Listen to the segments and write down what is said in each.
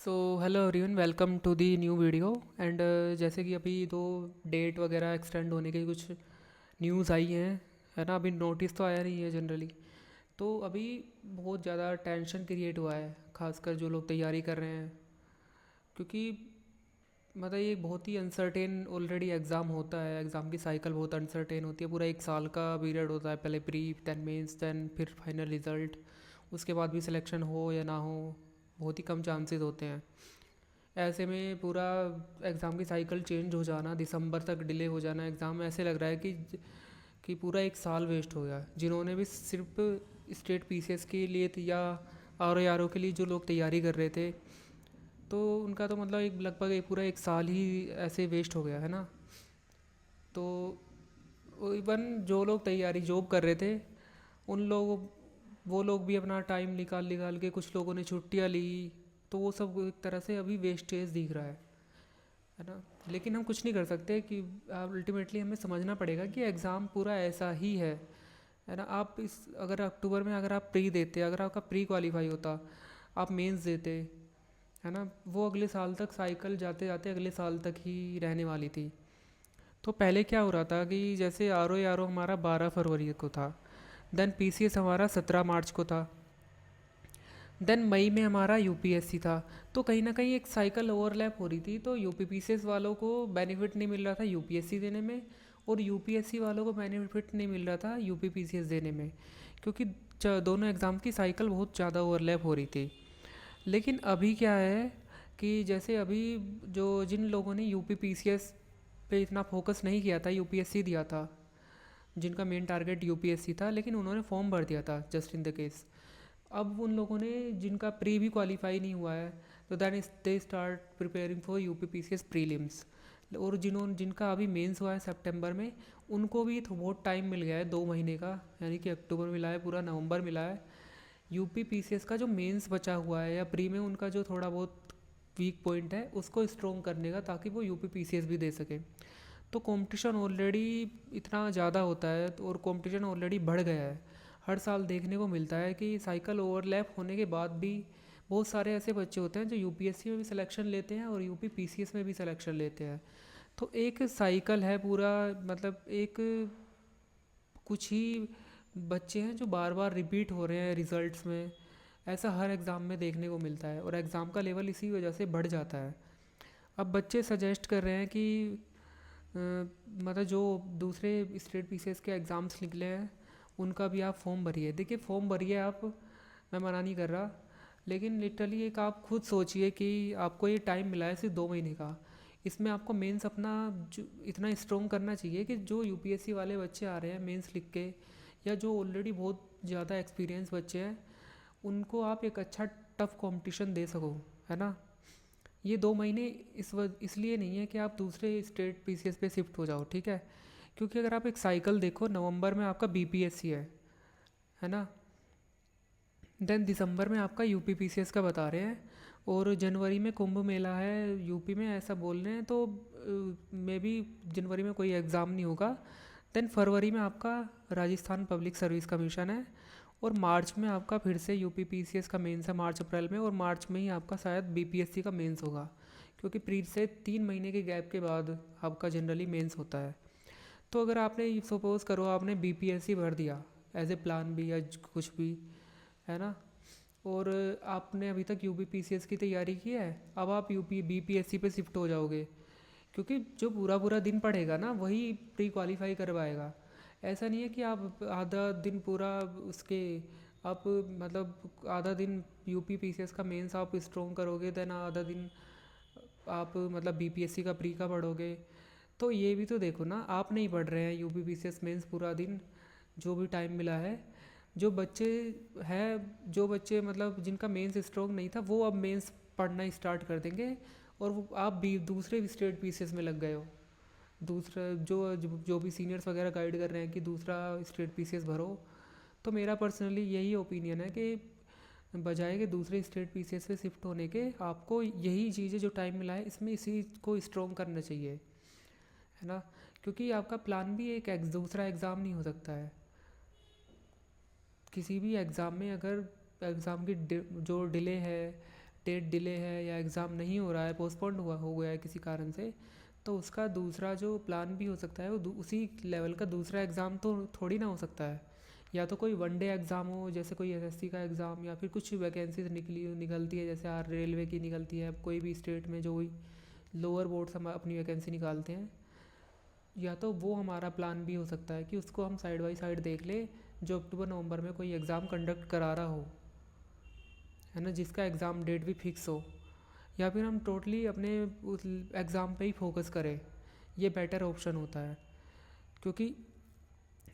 So hello everyone, welcome to the new video. And जैसे कि अभी दो डेट वगैरह एक्सटेंड होने की कुछ न्यूज़ आई हैं, है ना। अभी नोटिस तो आया नहीं है जनरली। तो अभी बहुत ज़्यादा टेंशन क्रिएट हुआ है, खासकर जो लोग तैयारी कर रहे हैं, क्योंकि मतलब ये बहुत ही अनसर्टेन ऑलरेडी एग्ज़ाम होता है। एग्ज़ाम की साइकिल बहुत अनसर्टेन होती है, पूरा एक साल का पीरियड होता है। पहले प्री, देन मेंस, देन फिर फाइनल रिज़ल्ट। उसके बाद भी सिलेक्शन हो या ना हो, बहुत ही कम चांसेस होते हैं। ऐसे में पूरा एग्ज़ाम की साइकिल चेंज हो जाना, दिसंबर तक डिले हो जाना एग्ज़ाम, ऐसे लग रहा है कि पूरा एक साल वेस्ट हो गया। जिन्होंने भी सिर्फ स्टेट पीसीएस के लिए या आर ओ के लिए जो लोग तैयारी कर रहे थे, तो उनका तो मतलब एक लगभग एक पूरा एक साल ही ऐसे वेस्ट हो गया, है ना। तो इवन जो लोग तैयारी जॉब कर रहे थे, उन लोगों वो लोग भी अपना टाइम निकाल निकाल के, कुछ लोगों ने छुट्टियां ली, तो वो सब एक तरह से अभी वेस्टेज दिख रहा है ना। लेकिन हम कुछ नहीं कर सकते कि अल्टीमेटली हमें समझना पड़ेगा कि एग्ज़ाम पूरा ऐसा ही है ना। आप इस अगर अक्टूबर में अगर आप प्री देते, अगर आपका प्री क्वालिफाई होता, आप मेंस देते, है ना, वो अगले साल तक साइकिल जाते जाते अगले साल तक ही रहने वाली थी। तो पहले क्या हो रहा था कि जैसे आर ओ हमारा 12 फरवरी को था, देन पीसीएस हमारा 17 मार्च को था, देन मई में हमारा यूपीएससी था। तो कहीं ना कहीं एक साइकिल ओवरलैप हो रही थी। तो यूपीपीसीएस वालों को बेनिफिट नहीं मिल रहा था यूपीएससी देने में, और यूपीएससी वालों को बेनिफिट नहीं मिल रहा था यूपीपीसीएस देने में, क्योंकि दोनों एग्ज़ाम की साइकिल बहुत ज़्यादा ओवरलैप हो रही थी। लेकिन अभी क्या है कि जैसे अभी जो जिन लोगों ने यूपीपीसीएस पे इतना फोकस नहीं किया था, यूपीएससी दिया था, जिनका मेन टारगेट यूपीएससी था, लेकिन उन्होंने फॉर्म भर दिया था जस्ट इन द केस। अब उन लोगों ने जिनका प्री भी क्वालिफाई नहीं हुआ है, तो then they start preparing for UP PCS prelims. और जिनका अभी मेंस हुआ है सितंबर में, उनको भी तो बहुत टाइम मिल गया है, 2 महीने का, यानी कि अक्टूबर मिला है, पूरा नवंबर मिला है। यूपी पीसीएस का जो मेंस बचा हुआ है या प्री में उनका जो थोड़ा बहुत वीक पॉइंट है, उसको स्ट्रॉन्ग करने का, ताकि वो यूपी पीसीएस भी दे सके। तो कंपटीशन ऑलरेडी इतना ज़्यादा होता है, तो और कंपटीशन ऑलरेडी बढ़ गया है। हर साल देखने को मिलता है कि साइकिल ओवरलैप होने के बाद भी बहुत सारे ऐसे बच्चे होते हैं जो यूपीएससी में भी सिलेक्शन लेते हैं और यूपी पीसीएस में भी सिलेक्शन लेते हैं। तो एक साइकिल है पूरा, मतलब एक कुछ ही बच्चे हैं जो बार बार रिपीट हो रहे हैं रिजल्ट्स में। ऐसा हर एग्ज़ाम में देखने को मिलता है, और एग्ज़ाम का लेवल इसी वजह से बढ़ जाता है। अब बच्चे सजेस्ट कर रहे हैं कि मतलब जो दूसरे स्टेट पीसीएस के एग्ज़ाम्स निकले हैं, उनका भी आप फॉर्म भरिए। देखिए, फॉर्म भरिए आप, मैं मना नहीं कर रहा, लेकिन लिटरली एक आप खुद सोचिए कि आपको ये टाइम मिला है सिर्फ 2 महीने का। इसमें आपको मेंस अपना इतना स्ट्रॉन्ग करना चाहिए कि जो यूपीएससी वाले बच्चे आ रहे हैं मेंस लिख के, या जो ऑलरेडी बहुत ज़्यादा एक्सपीरियंस बच्चे हैं, उनको आप एक अच्छा टफ कंपटीशन दे सको, है ना। ये 2 महीने इसलिए नहीं है कि आप दूसरे स्टेट पीसीएस पे शिफ्ट हो जाओ, ठीक है। क्योंकि अगर आप एक साइकिल देखो, नवंबर में आपका बीपीएससी है ना। देन दिसंबर में आपका यूपी पीसीएस का बता रहे हैं, और जनवरी में कुंभ मेला है यूपी में, ऐसा बोल रहे हैं। तो मे बी जनवरी में कोई एग्ज़ाम नहीं होगा। देन फरवरी में आपका राजस्थान पब्लिक सर्विस कमीशन है, और मार्च में आपका फिर से यूपी पीसीएस का मेंस है, मार्च अप्रैल में, और मार्च में ही आपका शायद बीपीएससी का मेंस होगा, क्योंकि प्री से 3 महीने के गैप के बाद आपका जनरली मेंस होता है। तो अगर आपने सपोज़ करो आपने बीपीएससी भर दिया एज ए प्लान बी या कुछ भी, है ना, और आपने अभी तक यूपी पीसीएस की तैयारी की है, अब आप यूपी बीपीएससी पे शिफ्ट हो जाओगे, क्योंकि जो पूरा पूरा दिन पढ़ेगा ना, वही प्री क्वालिफाई करवाएगा। ऐसा नहीं है कि आप आधा दिन पूरा उसके आप मतलब आधा दिन यूपी पीसीएस का मेंस आप स्ट्रॉन्ग करोगे, देन आधा दिन आप मतलब बीपीएससी का प्री का पढ़ोगे। तो ये भी तो देखो ना, आप नहीं पढ़ रहे हैं यूपी पीसीएस मेंस पूरा दिन, जो भी टाइम मिला है। जो बच्चे हैं, जो बच्चे मतलब जिनका मेंस स्ट्रॉन्ग नहीं था, वो अब मेंस पढ़ना स्टार्ट कर देंगे, और वो आप भी दूसरे स्टेट पीसीएस में लग गए हो। दूसरा जो भी सीनियर्स वगैरह गाइड कर रहे हैं कि दूसरा स्टेट पीसीएस भरो, तो मेरा पर्सनली यही ओपिनियन है कि बजाय के दूसरे स्टेट पीसीएस से शिफ्ट होने के, आपको यही चीज़ें जो टाइम मिला है इसमें इसी को स्ट्रॉन्ग करना चाहिए, है ना। क्योंकि आपका प्लान भी एक दूसरा एग्ज़ाम नहीं हो सकता है। किसी भी एग्ज़ाम में अगर एग्ज़ाम की जो डिले है, डेट डिले है या एग्ज़ाम नहीं हो रहा है, पोस्टपोन्ड हो गया है किसी कारण से, तो उसका दूसरा जो प्लान भी हो सकता है वो उसी लेवल का दूसरा एग्ज़ाम तो थोड़ी ना हो सकता है। या तो कोई वनडे एग्ज़ाम हो, जैसे कोई एसएससी का एग्ज़ाम, या फिर कुछ वैकेंसीज निकलती है, जैसे रेलवे की निकलती है, कोई भी स्टेट में जो लोअर बोर्ड्स हम अपनी वैकेंसी निकालते हैं, या तो वो हमारा प्लान भी हो सकता है कि उसको हम साइड बाई साइड देख ले, जो अक्टूबर नवंबर में कोई एग्ज़ाम कंडक्ट करा रहा हो, है ना, जिसका एग्ज़ाम डेट भी फिक्स हो, या फिर हम टोटली अपने उस एग्ज़ाम पे ही फोकस करें। ये बेटर ऑप्शन होता है, क्योंकि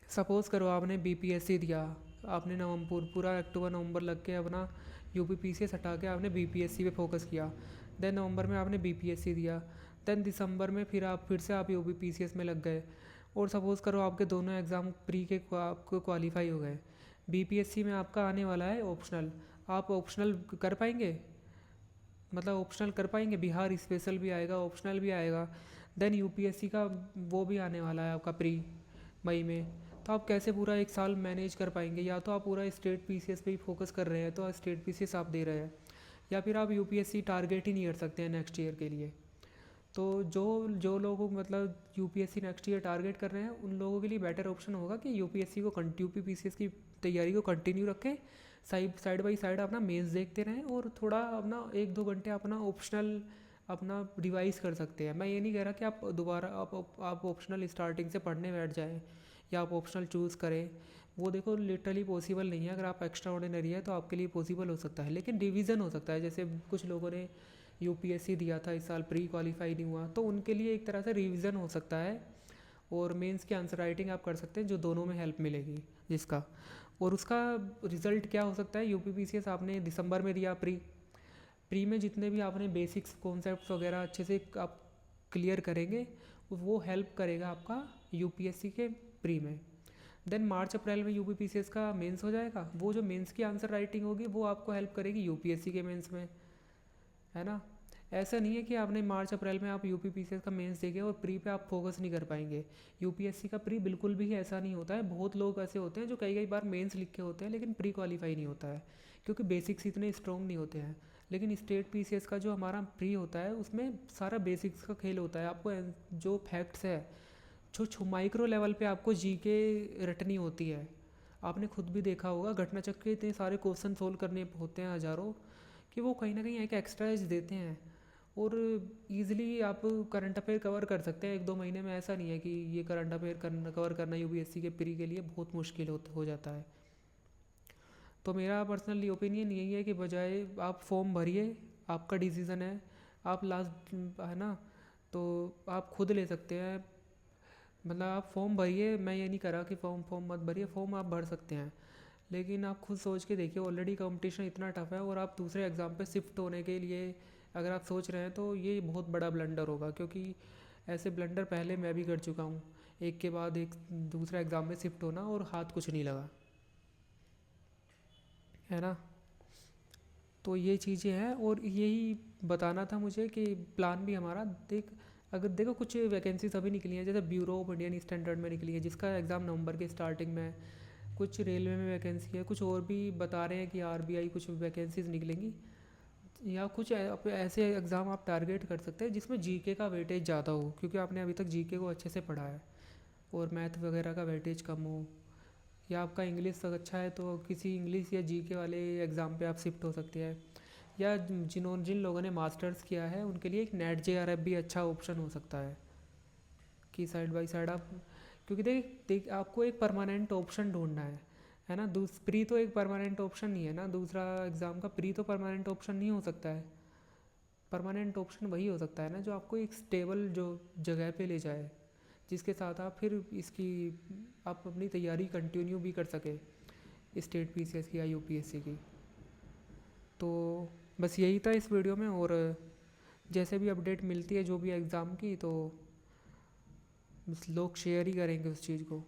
सपोज़ करो आपने बीपीएससी दिया, आपने नवंबर पूरा अक्टूबर नवंबर लग के अपना यूपीपीसीएस हटा के आपने बीपीएससी पे फोकस किया, देन नवंबर में आपने बीपीएससी दिया, देन दिसंबर में फिर से आप यूपीपीसीएस में लग गए, और सपोज़ करो आपके दोनों एग्ज़ाम प्री के आपको क्वालिफाई हो गए, बीपीएससी में आपका आने वाला है ऑप्शनल, आप ऑप्शनल कर पाएंगे, मतलब ऑप्शनल कर पाएंगे, बिहार स्पेशल भी आएगा, ऑप्शनल भी आएगा, देन यूपीएससी का वो भी आने वाला है आपका प्री मई में, तो आप कैसे पूरा एक साल मैनेज कर पाएंगे? या तो आप पूरा स्टेट पीसीएस पे ही फोकस कर रहे हैं तो स्टेट पीसीएस आप दे रहे हैं, या फिर आप यूपीएससी टारगेट ही नहीं कर सकते हैं नेक्स्ट ईयर के लिए। तो जो जो लोग मतलब यूपीएससी नेक्स्ट ईयर टारगेट कर रहे हैं, उन लोगों के लिए बेटर ऑप्शन होगा कि यूपीएससी को यूपीपीसीएस की तैयारी को कंटिन्यू रखें, साइड बाई साइड अपना मेंस देखते रहें, और थोड़ा अपना 1-2 घंटे अपना ऑप्शनल अपना रिवाइज कर सकते हैं। मैं ये नहीं कह रहा कि आप दोबारा आप ऑप्शनल स्टार्टिंग से पढ़ने बैठ जाएँ या आप ऑप्शनल चूज़ करें, वो देखो लिटरली पॉसिबल नहीं है। अगर आप एक्स्ट्रा ऑर्डिनरी है तो आपके लिए पॉसिबल हो सकता है, लेकिन रिवीजन हो सकता है। जैसे कुछ लोगों ने यूपीएससी दिया था, इस साल प्री क्वालिफाई नहीं हुआ, तो उनके लिए एक तरह से रिवीजन हो सकता है, और मेंस की आंसर राइटिंग आप कर सकते हैं, जो दोनों में हेल्प मिलेगी जिसका। और उसका रिज़ल्ट क्या हो सकता है? यूपीपीसीएस आपने दिसंबर में दिया, प्री में जितने भी आपने बेसिक्स कॉन्सेप्ट्स वगैरह अच्छे से आप क्लियर करेंगे, वो हेल्प करेगा आपका यूपीएससी के प्री में। देन मार्च अप्रैल में यूपीपीसीएस का मेंस हो जाएगा, वो जो मेंस की आंसर राइटिंग होगी वो आपको हेल्प करेगी यूपीएससी के मेंस में, है ना। ऐसा नहीं है कि आपने मार्च अप्रैल में आप यूपीपीसीएस का मेंस देंगे और प्री पे आप फोकस नहीं कर पाएंगे। यूपीएससी का प्री बिल्कुल भी ऐसा नहीं होता है। बहुत लोग ऐसे होते हैं जो कई कई बार मेंस लिख के होते हैं लेकिन प्री क्वालिफाई नहीं होता है, क्योंकि बेसिक्स इतने स्ट्रॉन्ग नहीं होते हैं। लेकिन स्टेट पीसीएस का जो हमारा प्री होता है उसमें सारा बेसिक्स का खेल होता है। आपको जो फैक्ट्स है, जो माइक्रो लेवल पे आपको जीके रटनी होती है। आपने खुद भी देखा होगा, घटना चक्र के इतने सारे क्वेश्चन सोल्व करने होते हैं हज़ारों, कि वो कहीं ना कहीं एक एक्स्ट्रा एज देते हैं, और ईज़िली आप करंट अफेयर कवर कर सकते हैं 1-2 महीने में। ऐसा नहीं है कि ये करंट अफेयर कवर करना यूपीएससी के प्री के लिए बहुत मुश्किल हो जाता है। तो मेरा पर्सनली ओपिनियन यही है कि बजाय आप फॉर्म भरिए, आपका डिसीज़न है, आप लास्ट, है ना, तो आप खुद ले सकते हैं। मतलब आप फॉर्म भरिए, मैं ये नहीं करा कि फॉर्म मत भरिए, फॉर्म आप भर सकते हैं, लेकिन आप खुद सोच के देखिए, ऑलरेडी कंपटीशन इतना टफ है, और आप दूसरे एग्ज़ाम पे शिफ्ट होने के लिए अगर आप सोच रहे हैं तो ये बहुत बड़ा ब्लंडर होगा, क्योंकि ऐसे ब्लंडर पहले मैं भी कर चुका हूँ। एक के बाद एक दूसरा एग्ज़ाम में शिफ्ट होना और हाथ कुछ नहीं लगा, है ना। तो ये चीज़ें हैं, और यही बताना था मुझे कि प्लान भी हमारा अगर देखो कुछ वैकेंसीज अभी निकली हैं, जैसे ब्यूरो ऑफ इंडियन स्टैंडर्ड में निकली है, जिसका एग्ज़ाम नवंबर के स्टार्टिंग में है। कुछ रेलवे में वैकेंसी है, कुछ और भी बता रहे हैं कि आरबीआई कुछ वैकेंसीज निकलेंगी, या कुछ ऐसे एग्ज़ाम आप टारगेट कर सकते हैं जिसमें जीके का वेटेज ज़्यादा हो, क्योंकि आपने अभी तक जीके को अच्छे से पढ़ा है, और मैथ वगैरह का वेटेज कम हो, या आपका इंग्लिश अच्छा है तो किसी इंग्लिश या जीके वाले एग्ज़ाम पे आप शिफ्ट हो सकते हैं। या जिन लोगों ने मास्टर्स किया है उनके लिए एक नेट जेआरएफ भी अच्छा ऑप्शन हो सकता है, कि साइड बाय साइड आप, क्योंकि देख आपको एक परमानेंट ऑप्शन ढूंढना है ना। प्री तो एक परमानेंट ऑप्शन नहीं है ना, दूसरा एग्ज़ाम का प्री तो परमानेंट ऑप्शन नहीं हो सकता है। परमानेंट ऑप्शन वही हो सकता है ना जो आपको एक स्टेबल जो जगह पे ले जाए, जिसके साथ आप फिर इसकी आप अपनी तैयारी कंटिन्यू भी कर सके, स्टेट पीसीएस की या यूपीएससी की। तो बस यही था इस वीडियो में, और जैसे भी अपडेट मिलती है जो भी एग्ज़ाम की, तो लोग शेयर ही करेंगे उस चीज़ को।